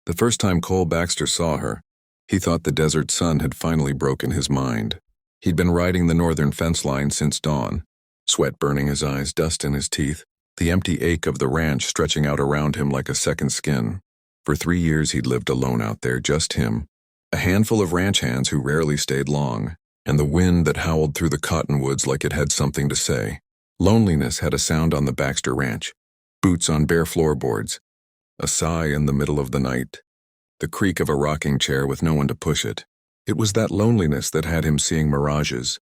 The first time Cole Baxter saw her, he thought the desert sun had finally broken his mind. He'd been riding the northern fence line since dawn, sweat burning his eyes, dust in his teeth, the empty ache of the ranch stretching out around him like a second skin. For 3 years he'd lived alone out there, just him, a handful of ranch hands who rarely stayed long, and the wind that howled through the cottonwoods like it had something to say. Loneliness had a sound on the Baxter ranch, boots on bare floorboards, a sigh in the middle of the night, the creak of a rocking chair with no one to push it. It was that loneliness that had him seeing mirages.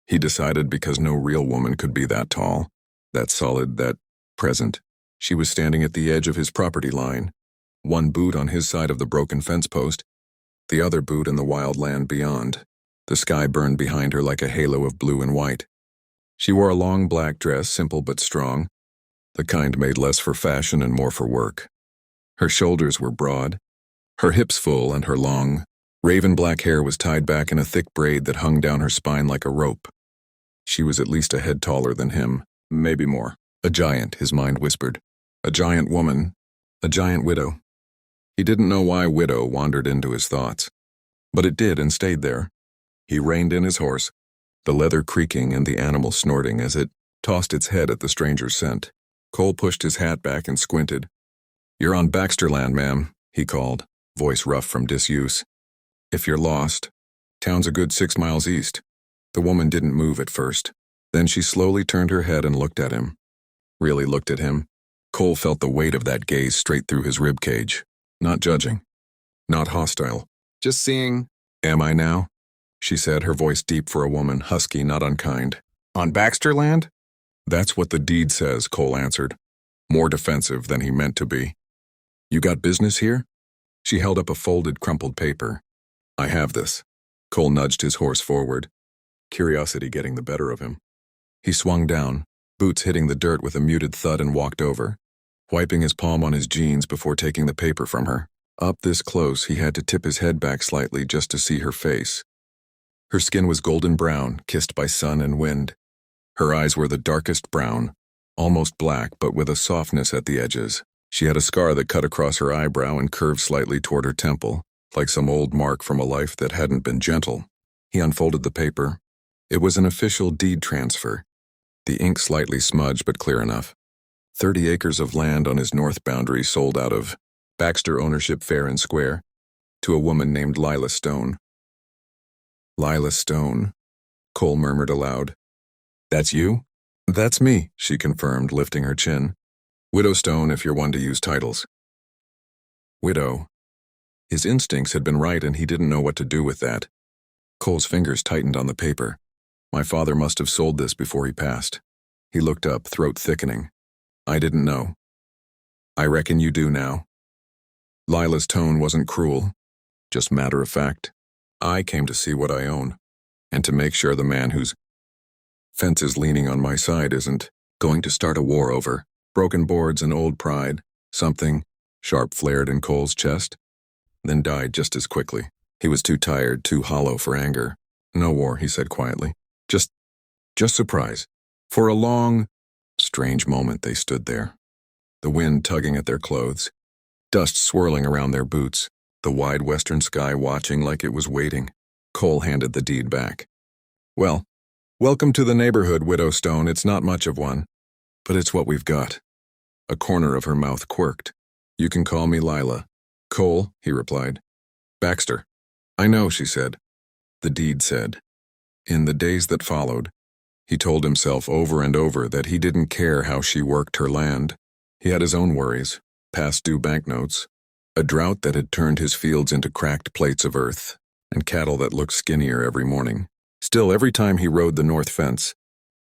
He decided because no real woman could be that tall, that solid, that present. She was standing at the edge of his property line, one boot on his side of the broken fence post, the other boot in the wild land beyond. The sky burned behind her like a halo of blue and white. She wore a long black dress, simple but strong, the kind made less for fashion and more for work. Her shoulders were broad, her hips full, and her long, raven black hair was tied back in a thick braid that hung down her spine like a rope. She was at least a head taller than him, maybe more. A giant, his mind whispered. A giant woman, a giant widow. He didn't know why widow wandered into his thoughts, but it did and stayed there. He reined in his horse, the leather creaking and the animal snorting as it tossed its head at the stranger's scent. Cole pushed his hat back and squinted. "You're on Baxter land, ma'am," he called, voice rough from disuse. "If you're lost, town's a good 6 miles east." The woman didn't move at first. Then she slowly turned her head and looked at him. Really looked at him. Cole felt the weight of that gaze straight through his rib cage. Not judging. Not hostile. Just seeing. "Am I now?" she said, her voice deep for a woman, husky, not unkind. "On Baxter land?" "That's what the deed says," Cole answered, more defensive than he meant to be. "You got business here?" She held up a folded, crumpled paper. "I have this." Cole nudged his horse forward, curiosity getting the better of him. He swung down, boots hitting the dirt with a muted thud, and walked over, wiping his palm on his jeans before taking the paper from her. Up this close, he had to tip his head back slightly just to see her face. Her skin was golden brown, kissed by sun and wind. Her eyes were the darkest brown, almost black, but with a softness at the edges. She had a scar that cut across her eyebrow and curved slightly toward her temple, like some old mark from a life that hadn't been gentle. He unfolded the paper. It was an official deed transfer. The ink slightly smudged but clear enough. 30 acres of land on his north boundary sold out of Baxter ownership fair and square to a woman named Lila Stone. "Lila Stone," Cole murmured aloud. "That's you?" "That's me," she confirmed, lifting her chin. "Widow Stone, if you're one to use titles." Widow. His instincts had been right, and he didn't know what to do with that. Cole's fingers tightened on the paper. "My father must have sold this before he passed." He looked up, throat thickening. "I didn't know." "I reckon you do now." Lila's tone wasn't cruel, just matter of fact. "I came to see what I own, and to make sure the man whose fence is leaning on my side isn't going to start a war over broken boards and old pride." Something sharp flared in Cole's chest, then died just as quickly. He was too tired, too hollow for anger. "No war," he said quietly. Just surprise." For a long, strange moment they stood there, the wind tugging at their clothes, dust swirling around their boots, the wide western sky watching like it was waiting. Cole handed the deed back. "Well, welcome to the neighborhood, Widow Stone. It's not much of one, but it's what we've got." A corner of her mouth quirked. "You can call me Lila." "Cole," he replied. "Baxter." "I know," she said. The deed said. In the days that followed, he told himself over and over that he didn't care how she worked her land. He had his own worries, past due banknotes, a drought that had turned his fields into cracked plates of earth, and cattle that looked skinnier every morning. Still, every time he rode the north fence,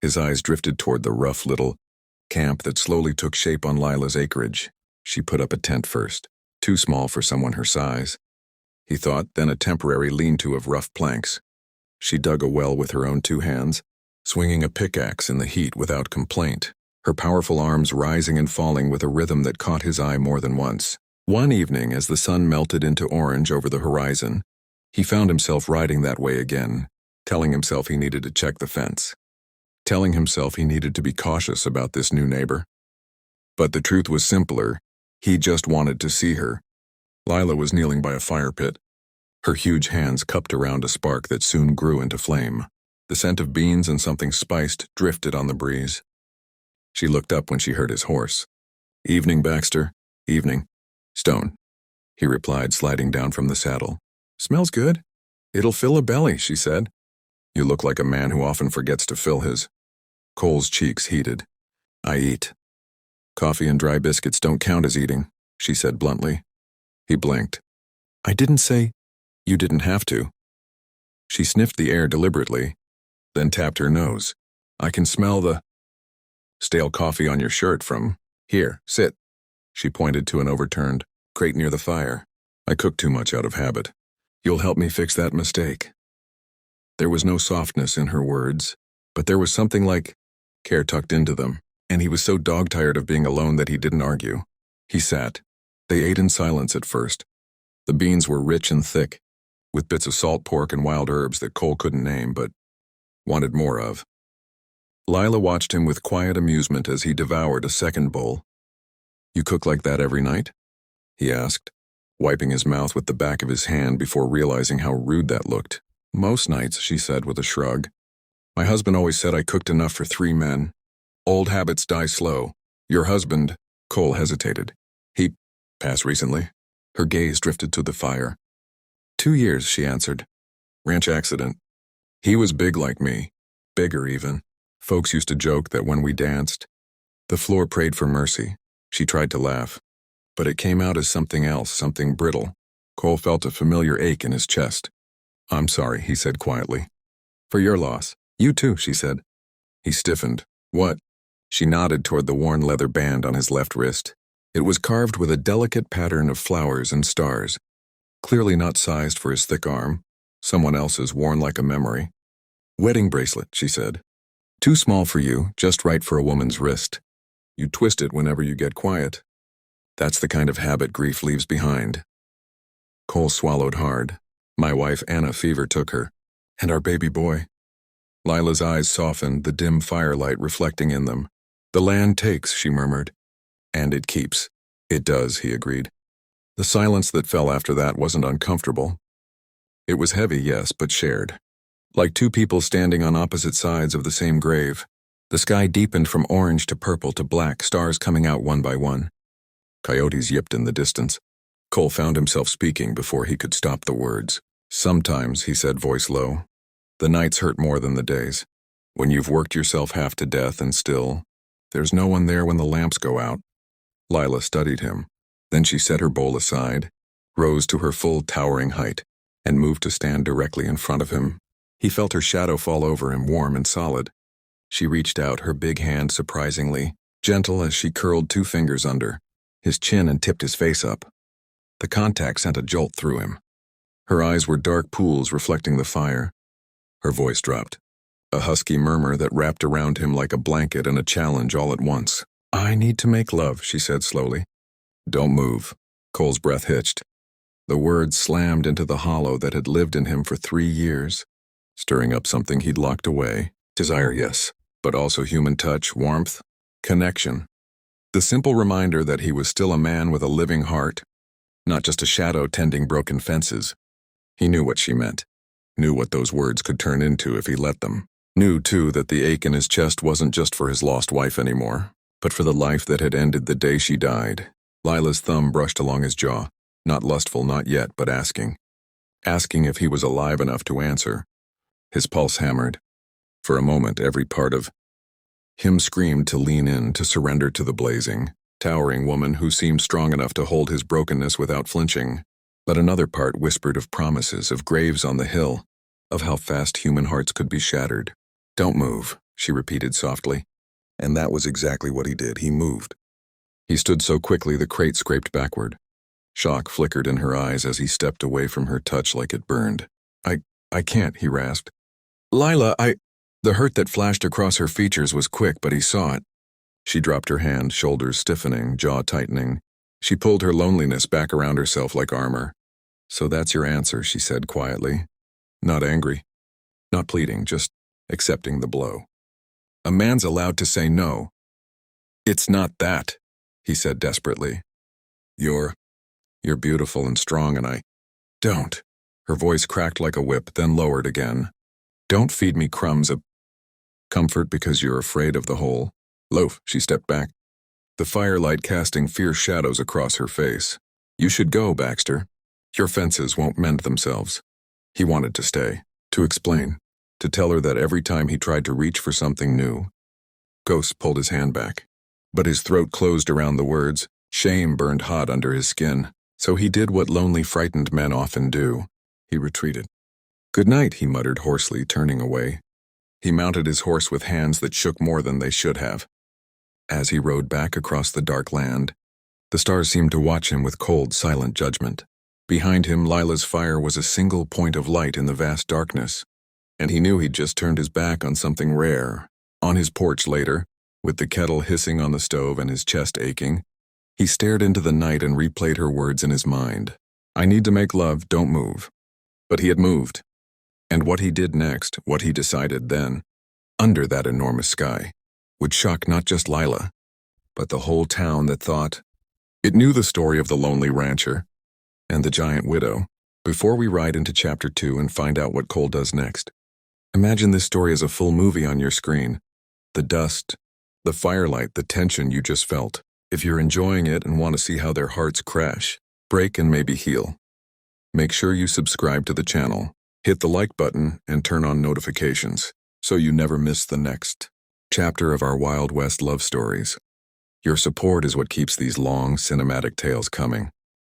his eyes drifted toward the rough little camp that slowly took shape on Lila's acreage. She put up a tent first, too small for someone her size, he thought, then a temporary lean-to of rough planks. She dug a well with her own 2 hands, swinging a pickaxe in the heat without complaint, her powerful arms rising and falling with a rhythm that caught his eye more than once. One evening, as the sun melted into orange over the horizon, he found himself riding that way again, telling himself he needed to check the fence, telling himself he needed to be cautious about this new neighbor. But the truth was simpler. He just wanted to see her. Lila was kneeling by a fire pit, her huge hands cupped around a spark that soon grew into flame. The scent of beans and something spiced drifted on the breeze. She looked up when she heard his horse. "Evening, Baxter." "Evening, Stone," he replied, sliding down from the saddle. "Smells good. It'll fill a belly," she said. "You look like a man who often forgets to fill his." Cole's cheeks heated. "I eat. Coffee and dry biscuits don't count as eating," she said bluntly. He blinked. "I didn't say you didn't have to." She sniffed the air deliberately, then tapped her nose. "I can smell the stale coffee on your shirt from here. Sit." She pointed to an overturned crate near the fire. "I cook too much out of habit. You'll help me fix that mistake." There was no softness in her words, but there was something like care tucked into them, and he was so dog-tired of being alone that he didn't argue. He sat. They ate in silence at first. The beans were rich and thick, with bits of salt pork and wild herbs that Cole couldn't name but wanted more of. Lila watched him with quiet amusement as he devoured a second bowl. "You cook like that every night?" he asked, wiping his mouth with the back of his hand before realizing how rude that looked. "Most nights," she said with a shrug. "My husband always said I cooked enough for 3 men. Old habits die slow. Your husband—" Cole hesitated. "He passed recently." Her gaze drifted to the fire. 2 years, she answered. "Ranch accident. He was big like me. Bigger, even. Folks used to joke that when we danced, the floor prayed for mercy." She tried to laugh, but it came out as something else, something brittle. Cole felt a familiar ache in his chest. "I'm sorry," he said quietly. "For your loss." "You too," she said. He stiffened. "What?" She nodded toward the worn leather band on his left wrist. It was carved with a delicate pattern of flowers and stars, clearly not sized for his thick arm, someone else's worn like a memory. "Wedding bracelet," she said. "Too small for you, just right for a woman's wrist. You twist it whenever you get quiet. That's the kind of habit grief leaves behind." Cole swallowed hard. "My wife Anna fever took her. And our baby boy." Lila's eyes softened, the dim firelight reflecting in them. "The land takes," she murmured. "And it keeps." "It does," he agreed. The silence that fell after that wasn't uncomfortable. It was heavy, yes, but shared. Like two people standing on opposite sides of the same grave. The sky deepened from orange to purple to black, stars coming out one by one. Coyotes yipped in the distance. Cole found himself speaking before he could stop the words. "Sometimes," he said, voice low, "the nights hurt more than the days. When you've worked yourself half to death and still, there's no one there when the lamps go out." Lila studied him. Then she set her bowl aside, rose to her full towering height, and moved to stand directly in front of him. He felt her shadow fall over him, warm and solid. She reached out, her big hand surprisingly gentle as she curled 2 fingers under his chin and tipped his face up. The contact sent a jolt through him. Her eyes were dark pools reflecting the fire. Her voice dropped, a husky murmur that wrapped around him like a blanket and a challenge all at once. "I need to make love," she said slowly. "Don't move." Cole's breath hitched. The words slammed into the hollow that had lived in him for 3 years, stirring up something he'd locked away. Desire, yes, but also human touch, warmth, connection. The simple reminder that he was still a man with a living heart, not just a shadow tending broken fences. He knew what she meant, knew what those words could turn into if he let them. Knew, too, that the ache in his chest wasn't just for his lost wife anymore, but for the life that had ended the day she died. Lila's thumb brushed along his jaw, not lustful, not yet, but asking. Asking if he was alive enough to answer. His pulse hammered. For a moment, every part of him screamed to lean in, to surrender to the blazing, towering woman who seemed strong enough to hold his brokenness without flinching. But another part whispered of promises, of graves on the hill, of how fast human hearts could be shattered. "Don't move," she repeated softly. And that was exactly what he did. He moved. He stood so quickly the crate scraped backward. Shock flickered in her eyes as he stepped away from her touch like it burned. I can't," he rasped. "Lila, The hurt that flashed across her features was quick, but he saw it. She dropped her hand, shoulders stiffening, jaw tightening. She pulled her loneliness back around herself like armor. "So that's your answer," she said quietly. Not angry, not pleading, just accepting the blow. "A man's allowed to say no." "It's not that," he said desperately. "You're You're beautiful and strong and I don't. Her voice cracked like a whip, then lowered again. Don't feed me crumbs of comfort because you're afraid of the whole loaf. She stepped back, the firelight casting fierce shadows across her face. You should go, Baxter. Your fences won't mend themselves. He wanted to stay, to explain, to tell her that every time he tried to reach for something new, Ghost pulled his hand back. But his throat closed around the words. Shame burned hot under his skin, so he did what lonely, frightened men often do. He retreated. Good night, he muttered hoarsely, turning away. He mounted his horse with hands that shook more than they should have. As he rode back across the dark land, the stars seemed to watch him with cold, silent judgment. Behind him, Lila's fire was a single point of light in the vast darkness, and he knew he'd just turned his back on something rare. On his porch later, with the kettle hissing on the stove and his chest aching, he stared into the night and replayed her words in his mind. I need to make love, don't move. But he had moved. And what he did next, what he decided then, under that enormous sky, would shock not just Lila, but the whole town that thought. It knew the story of the lonely rancher and the giant widow. Before we ride into Chapter 2 and find out what Cole does next, imagine this story as a full movie on your screen. The dust, the firelight, the tension you just felt. If you're enjoying it and want to see how their hearts crash, break and maybe heal, make sure you subscribe to the channel, hit the like button, and turn on notifications so you never miss the next chapter of our Wild West love stories. Your support is what keeps these long, cinematic tales coming.